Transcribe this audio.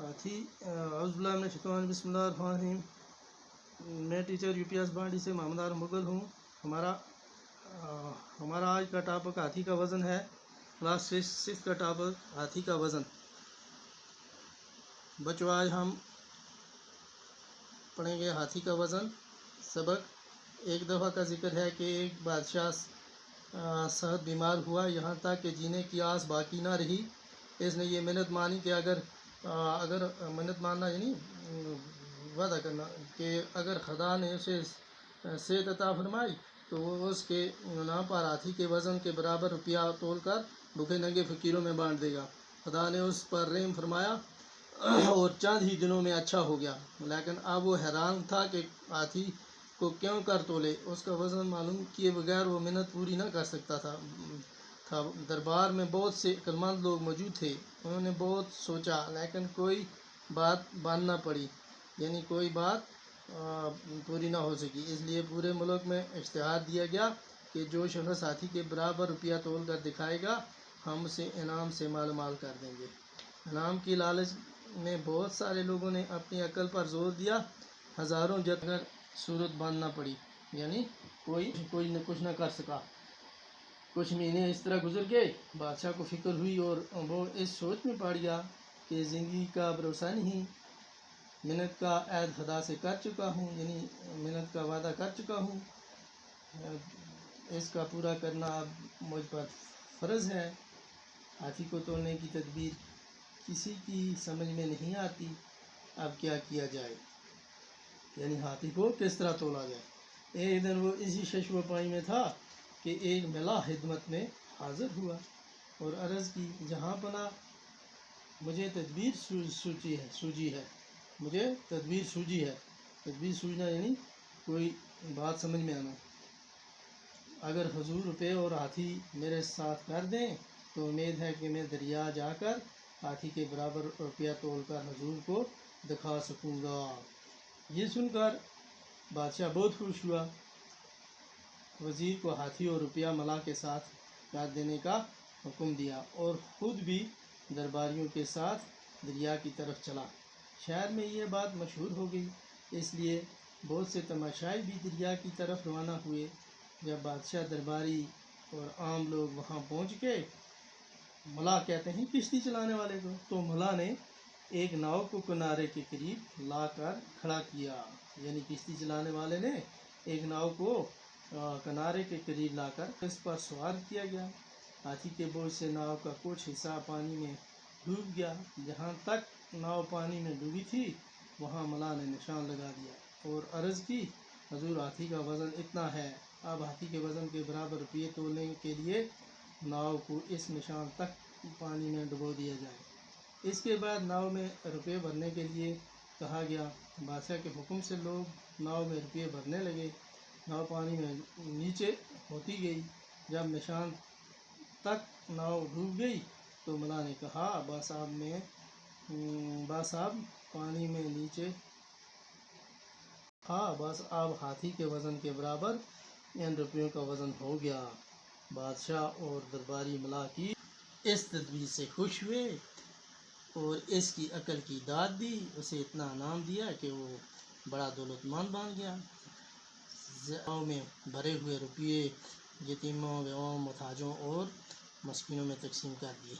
हाथी बिस्मिल्लाहिर्रहमानिर्रहीम। मैं टीचर यूपीएस बांडी से मोहम्मद आरिफ मुगल हूँ। हमारा आज का टॉपिक हाथी का वज़न है। क्लास 6 का टॉपिक हाथी का वज़न। बच्चों, आज हम पढ़ेंगे हाथी का वज़न सबक। एक दफ़ा का जिक्र है कि एक बादशाह सख्त बीमार हुआ, यहाँ तक कि जीने की आस बाकी ना रही। इसने ये मिन्नत मानी कि अगर मिन्नत मानना यानी वादा करना कि अगर खुदा ने उसे सेहत अता फरमाई तो वो उसके नाम पर हाथी के वज़न के बराबर रुपया तोल कर भूखे नंगे फ़कीरों में बांट देगा। खुदा ने उस पर रहम फरमाया और चंद ही दिनों में अच्छा हो गया। लेकिन अब वो हैरान था कि हाथी को क्यों कर तोले। उसका वज़न मालूम किए बगैर वो मिन्नत पूरी न कर सकता था। दरबार में बहुत से अक्लमंद लोग मौजूद थे। उन्होंने बहुत सोचा लेकिन कोई बात बांधना पड़ी, यानी कोई बात पूरी ना हो सकी। इसलिए पूरे मुल्क में इश्तिहार दिया गया कि जो शख्स हाथी के बराबर रुपया तोल कर दिखाएगा हम उसे इनाम से मालूमाल कर देंगे। इनाम की लालच में बहुत सारे लोगों ने अपनी अक्ल पर जोर दिया। हज़ारों जगह सूरत बांधना पड़ी, यानी कोई कुछ न कर सका। कुछ महीने इस तरह गुजर गए। बादशाह को फिक्र हुई और वो इस सोच में पड़ गया कि ज़िंदगी का भरोसा नहीं। मिन्नत का ऐद खुदा से कर चुका हूँ, यानी मिन्नत का वादा कर चुका हूँ, इसका पूरा करना अब मुझ पर फ़र्ज़ है। हाथी को तोड़ने की तदबीर किसी की समझ में नहीं आती। अब क्या किया जाए, यानी हाथी को किस तरह तोला जाए। एक दिन वो इसी शशवपाई में था कि एक मिला खिदमत में हाज़िर हुआ और अर्ज़ की, जहाँ पना मुझे तदबीर सूझी है। तदबीर सूझना यानी कोई बात समझ में आना। अगर हुजूर रुपये और हाथी मेरे साथ कर दें तो उम्मीद है कि मैं दरिया जाकर हाथी के बराबर रुपया तोल कर हुजूर को दिखा सकूँगा। ये सुनकर बादशाह बहुत खुश हुआ। वज़ीर को हाथी और रुपया मला के साथ कर देने का हुक्म दिया और ख़ुद भी दरबारियों के साथ दरिया की तरफ चला। शहर में ये बात मशहूर हो गई, इसलिए बहुत से तमाशाई भी दरिया की तरफ रवाना हुए। जब बादशाह, दरबारी और आम लोग वहाँ पहुँच गए, मला कहते हैं किश्ती चलाने वाले को, तो मला ने एक नाव को किनारे के करीब लाकर खड़ा किया। यानी किश्ती चलाने वाले ने एक नाव को किनारे के करीब लाकर इस पर सवार किया गया। हाथी के बोझ से नाव का कुछ हिस्सा पानी में डूब गया। जहाँ तक नाव पानी में डूबी थी वहाँ मला ने निशान लगा दिया और अर्ज़ की, हुजूर हाथी का वज़न इतना है। अब हाथी के वज़न के बराबर रुपये तोलने के लिए नाव को इस निशान तक पानी में डुबो दिया जाए। इसके बाद नाव में रुपये भरने के लिए कहा गया। बादशाह के हुक्म से लोग नाव में रुपये भरने लगे। नाव पानी में नीचे होती गई। जब निशान तक नाव डूब गई तो मला ने कहा, बस अब पानी में नीचे बस अब हाथी के वज़न के बराबर इन रुपयों का वज़न हो गया। बादशाह और दरबारी मला की इस तदबीर से खुश हुए और इसकी अकल की दाद दी। उसे इतना इनाम दिया कि वो बड़ा दौलतमंद बन गया। गाँव में भरे हुए रुपये यतीमों, बेवाओं, मुहताजों और मस्कीनों में तकसीम कर दिए।